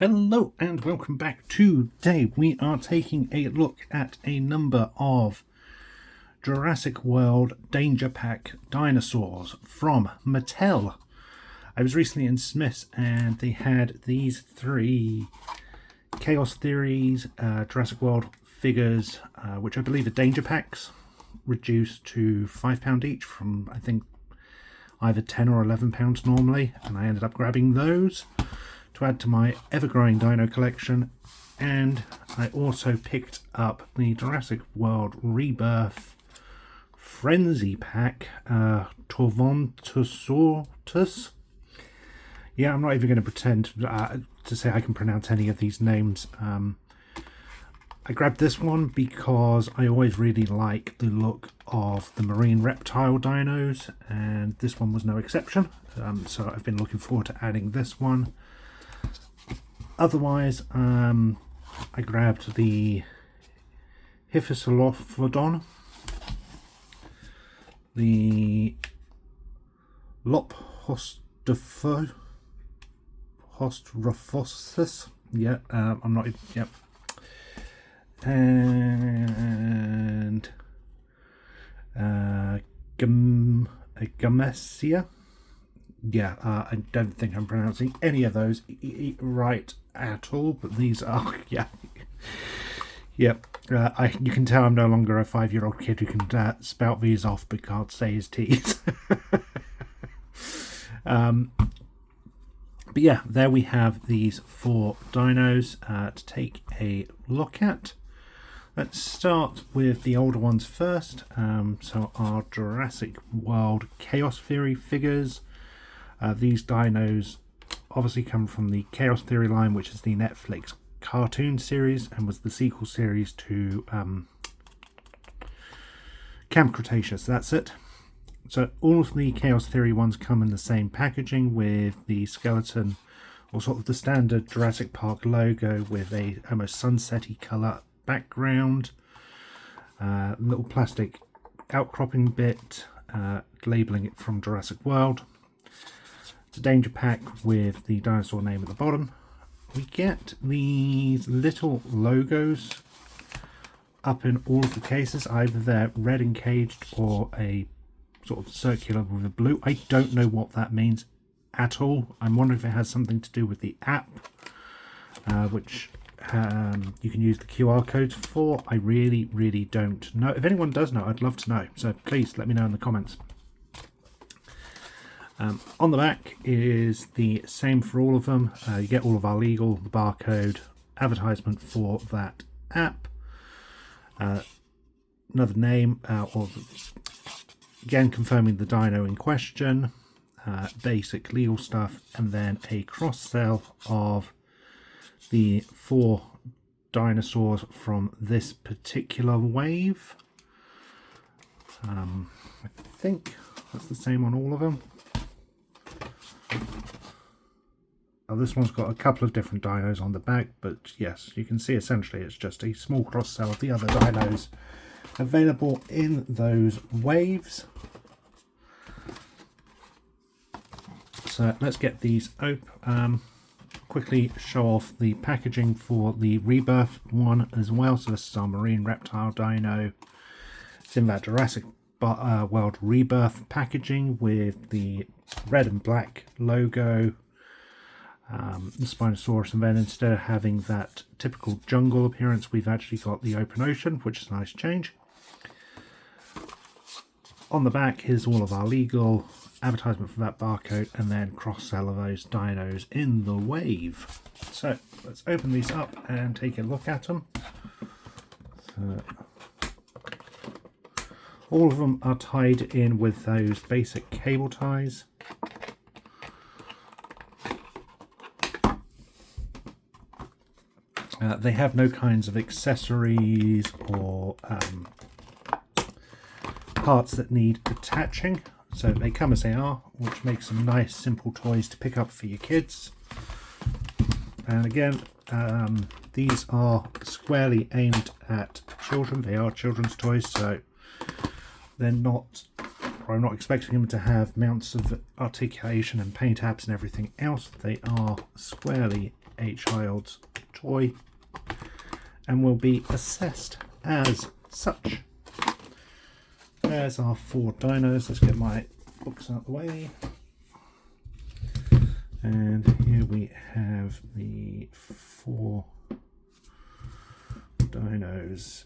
Hello and welcome back. Today we are taking a look at a number of Jurassic World Danger Pack dinosaurs from Mattel. I was recently in Smith's and they had these three Chaos Theories Jurassic World figures, which I believe are Danger Packs, reduced to £5 each from I think either £10 or £11 normally, and I ended up grabbing those to add to my ever-growing dino collection. And I also picked up the Jurassic World Rebirth Frenzy Pack, Torvontosaurus. Yeah, I'm not even going to pretend to say I can pronounce any of these names. I grabbed this one because I always really like the look of the marine reptile dinos, and this one was no exception. So I've been looking forward to adding this one. Otherwise, I grabbed the Hyphisilophodon, the Lophostrophosis, I'm not, yep, and Gamesia. I don't think I'm pronouncing any of those right at all, but these are, you can tell I'm no longer a 5-year-old kid who can spout these off but can't say his T's. But yeah, there we have these four dinos to take a look at. Let's start with the older ones first. So our Jurassic World Chaos Theory figures. These dinos obviously come from the Chaos Theory line, which is the Netflix cartoon series and was the sequel series to Camp Cretaceous. That's it. So all of the Chaos Theory ones come in the same packaging with the skeleton, or sort of the standard Jurassic Park logo with a almost sunsetty colour background, little plastic outcropping bit labelling it from Jurassic World. It's a Danger Pack with the dinosaur name at the bottom. We get these little logos up in all of the cases. Either they're red encaged or a sort of circular with a blue. I don't know what that means at all. I'm wondering if it has something to do with the app, which you can use the QR codes for. I really don't know. If anyone does know, I'd love to know. So please let me know in the comments. On the back is the same for all of them. You get all of our legal, the barcode, advertisement for that app, another name, or again confirming the dino in question, basic legal stuff, and then a cross-sell of the four dinosaurs from this particular wave. I think that's the same on all of them. This one's got a couple of different dinos on the back, but yes, you can see essentially it's just a small cross-sell of the other dinos available in those waves. So let's get these open. Quickly show off the packaging for the Rebirth one as well. So this is our marine reptile dino. It's in that Jurassic World Rebirth packaging with the red and black logo, the Spinosaurus, and then instead of having that typical jungle appearance, we've actually got the open ocean, which is a nice change. On the back is all of our legal, advertisement for that barcode, and then cross-sell of those dinos in the wave. So let's open these up and take a look at them. So, all of them are tied in with those basic cable ties. They have no kinds of accessories or parts that need attaching, so they come as they are, which makes them nice simple toys to pick up for your kids. And again, these are squarely aimed at children. They are children's toys, so they're not, or I'm not expecting them to have mounts of articulation and paint apps and everything else. They are squarely a child's toy and will be assessed as such. There's our 4 dinos. Let's get my books out of the way. And here we have the 4 dinos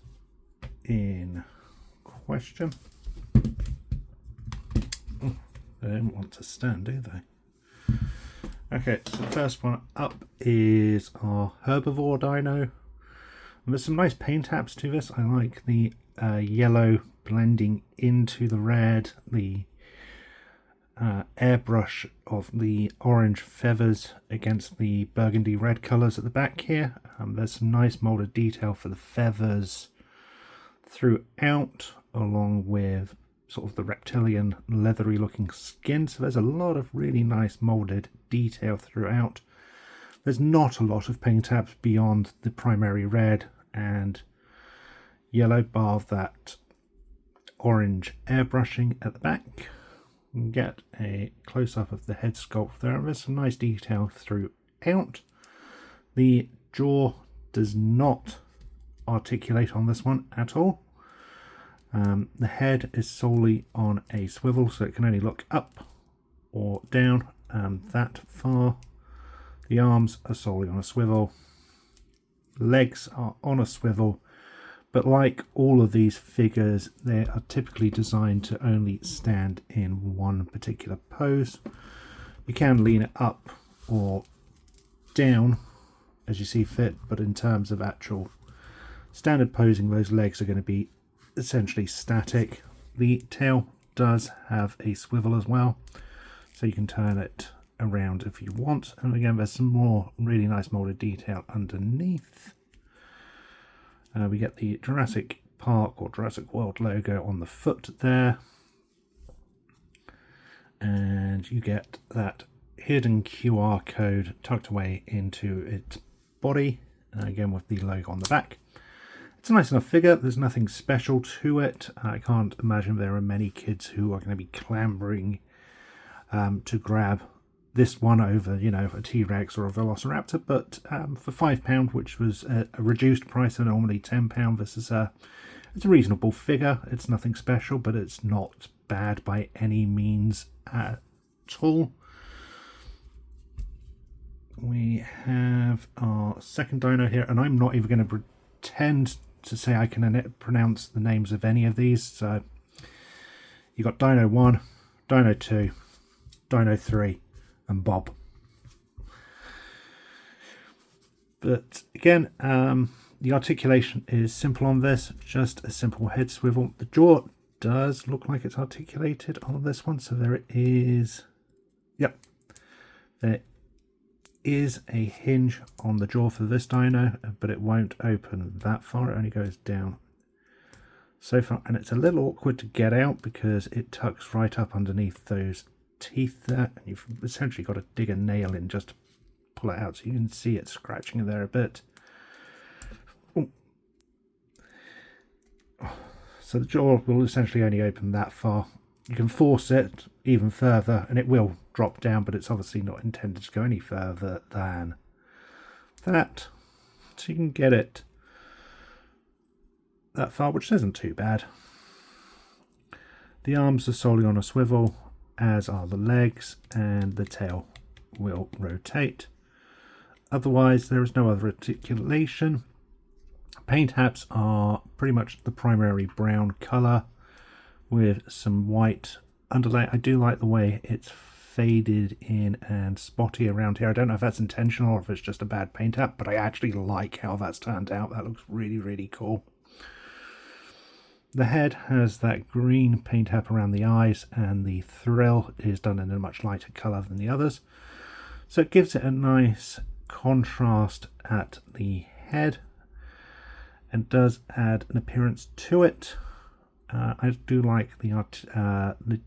in question. Oh, they don't want to stand, do they? Okay, so the first one up is our herbivore dino. And there's some nice paint apps to this. I like the yellow blending into the red, the airbrush of the orange feathers against the burgundy red colours at the back here. There's some nice moulded detail for the feathers throughout, along with sort of the reptilian leathery looking skin. So there's a lot of really nice moulded detail throughout. There's not a lot of paint apps beyond the primary red and yellow, bar that orange airbrushing at the back. You can get a close-up of the head sculpt there. There's some nice detail throughout. The jaw does not articulate on this one at all. The head is solely on a swivel, so it can only look up or down that far. The arms are solely on a swivel. Legs are on a swivel. But like all of these figures, they are typically designed to only stand in one particular pose. You can lean it up or down as you see fit, but in terms of actual standard posing, those legs are going to be essentially static. The tail does have a swivel as well, so you can turn it around if you want. And again, there's some more really nice molded detail underneath. We get the Jurassic Park or Jurassic World logo on the foot there. And you get that hidden QR code tucked away into its body, again with the logo on the back. It's a nice enough figure. There's nothing special to it. I can't imagine there are many kids who are going to be clambering to grab this one over, you know, a T-Rex or a Velociraptor, but for £5, which was a reduced price of normally £10, this is it's a reasonable figure. It's nothing special, but it's not bad by any means at all. We have our second dino here, and I'm not even going to pretend to say I can pronounce the names of any of these. So you got Dino 1, Dino 2, Dino 3, and Bob. But again, the articulation is simple on this, just a simple head swivel. The jaw does look like it's articulated on this one, so there is, yep, there is a hinge on the jaw for this dino, but it won't open that far. It only goes down so far, and it's a little awkward to get out because it tucks right up underneath those teeth there, and you've essentially got to dig a nail in just to pull it out, so you can see it scratching in there a bit. Ooh. So the jaw will essentially only open that far. You can force it even further and it will drop down, but it's obviously not intended to go any further than that, so you can get it that far, which isn't too bad. The arms are solely on a swivel, as are the legs, and the tail will rotate. Otherwise, there is no other articulation. Paint apps are pretty much the primary brown colour with some white underlay. I do like the way it's faded in and spotty around here. I don't know if that's intentional or if it's just a bad paint app, but I actually like how that's turned out. That looks really, really cool. The head has that green paint app around the eyes, and the thrill is done in a much lighter colour than the others. So it gives it a nice contrast at the head and does add an appearance to it. I do like the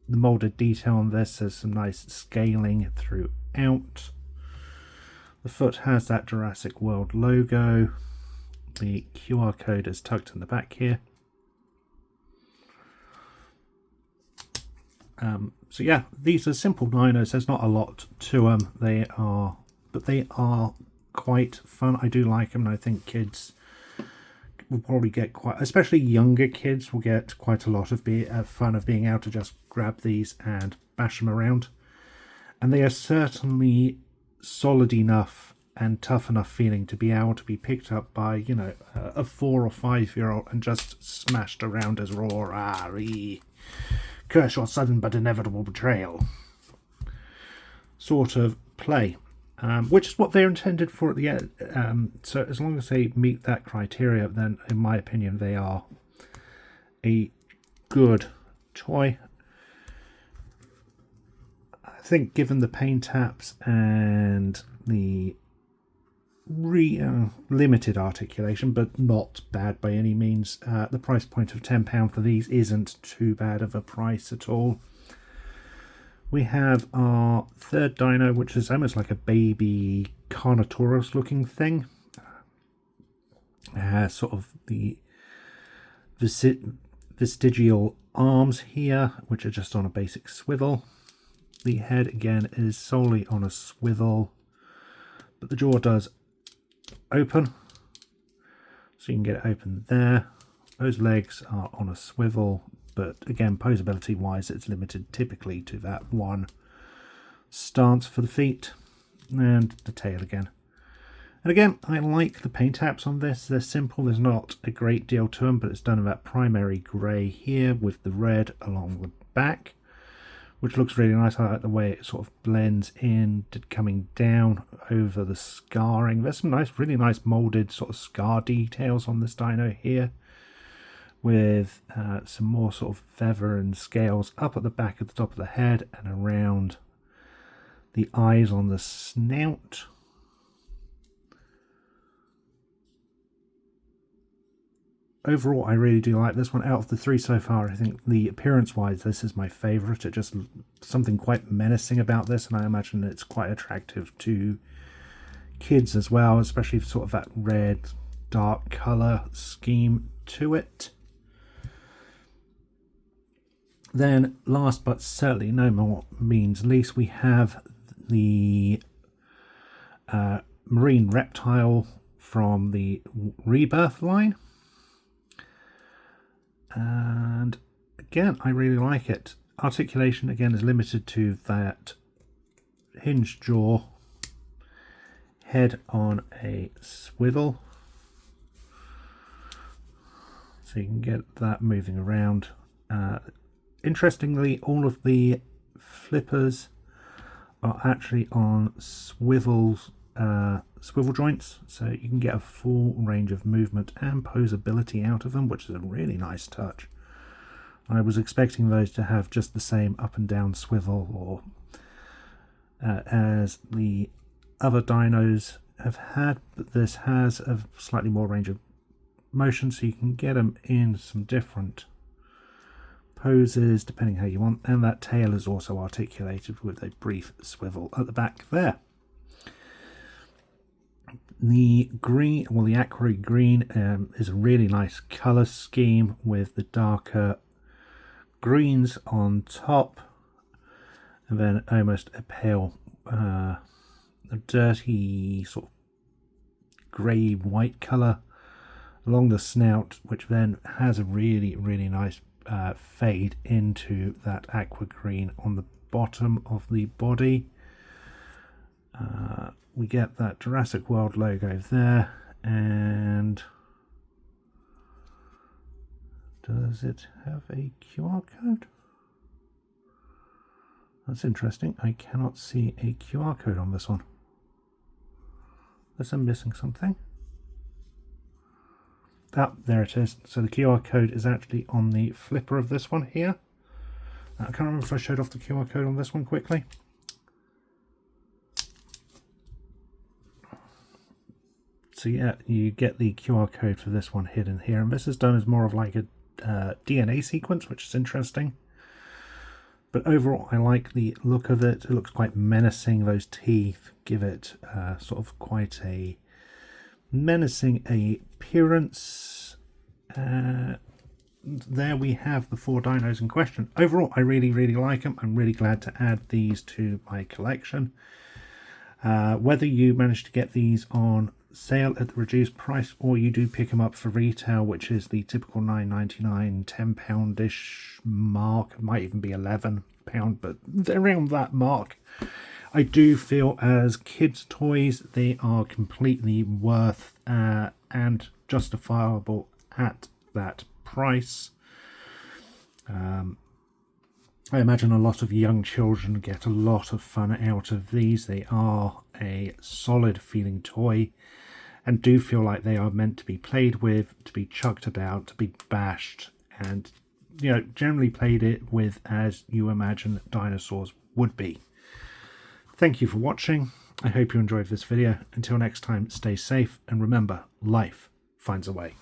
moulded detail on this. There's some nice scaling throughout. The foot has that Jurassic World logo. The QR code is tucked in the back here. So yeah, these are simple dinos. There's not a lot to them. They are but they are quite fun. I do like them, and I think kids will probably get quite, especially younger kids, will get quite a lot of fun of being able to just grab these and bash them around. And they are certainly solid enough and tough enough feeling to be able to be picked up by, you know, a 4 or 5 year old and just smashed around as roar, curse your sudden but inevitable betrayal sort of play, which is what they're intended for at the end. So as long as they meet that criteria, then in my opinion they are a good toy. I think given the paint taps and the limited articulation, but not bad by any means, the price point of £10 for these isn't too bad of a price at all. We have our third dino, which is almost like a baby Carnotaurus looking thing. Sort of the vestigial arms here, which are just on a basic swivel. The head again is solely on a swivel, but the jaw does open, so you can get it open there. Those legs are on a swivel, but again, posability wise, it's limited typically to that one stance for the feet, and the tail again. And again, I like the paint apps on this. They're simple, there's not a great deal to them, but it's done in that primary grey here with the red along the back, which looks really nice. I like the way it sort of blends in, coming down over the scarring. There's some nice, really nice moulded sort of scar details on this dino here, with some more sort of feather and scales up at the back at the top of the head and around the eyes on the snout. Overall, I really do like this one. Out of the three so far, I think the appearance-wise, this is my favourite. It just something quite menacing about this, and I imagine it's quite attractive to kids as well, especially sort of that red, dark colour scheme to it. Then, last but certainly no more means least, we have the marine reptile from the Rebirth line. And again, I really like it. Articulation again is limited to that hinged jaw, head on a swivel, so you can get that moving around. Interestingly, all of the flippers are actually on swivel joints, so you can get a full range of movement and posability out of them, which is a really nice touch. I was expecting those to have just the same up and down swivel, or as the other dinos have had, but this has a slightly more range of motion, so you can get them in some different poses depending how you want, and that tail is also articulated with a brief swivel at the back there. The green, well, the aqua green is a really nice colour scheme with the darker greens on top, and then almost a pale, a dirty sort of grey white colour along the snout, which then has a really, really nice fade into that aqua green on the bottom of the body. We get that Jurassic World logo there, and does it have a QR code? That's interesting. I cannot see a QR code on this one. Unless I'm missing something. Ah, there it is. So the QR code is actually on the flipper of this one here. I can't remember if I showed off the QR code on this one quickly. So yeah, you get the QR code for this one hidden here, and this is done as more of like a DNA sequence, which is interesting. But overall, I like the look of it. It looks quite menacing. Those teeth give it sort of quite a menacing appearance. There we have the 4 dinos in question. Overall, I really, really like them. I'm really glad to add these to my collection. Whether you manage to get these on sale at the reduced price or you do pick them up for retail, which is the typical £9.99, £10-ish mark, it might even be £11, but they're around that mark. I do feel as kids' toys, they are completely worth and justifiable at that price. I imagine a lot of young children get a lot of fun out of these. They are a solid feeling toy and do feel like they are meant to be played with, to be chucked about, to be bashed, and generally played it with as you imagine dinosaurs would be. Thank you for watching. I hope you enjoyed this video. Until next time, stay safe and remember, life finds a way.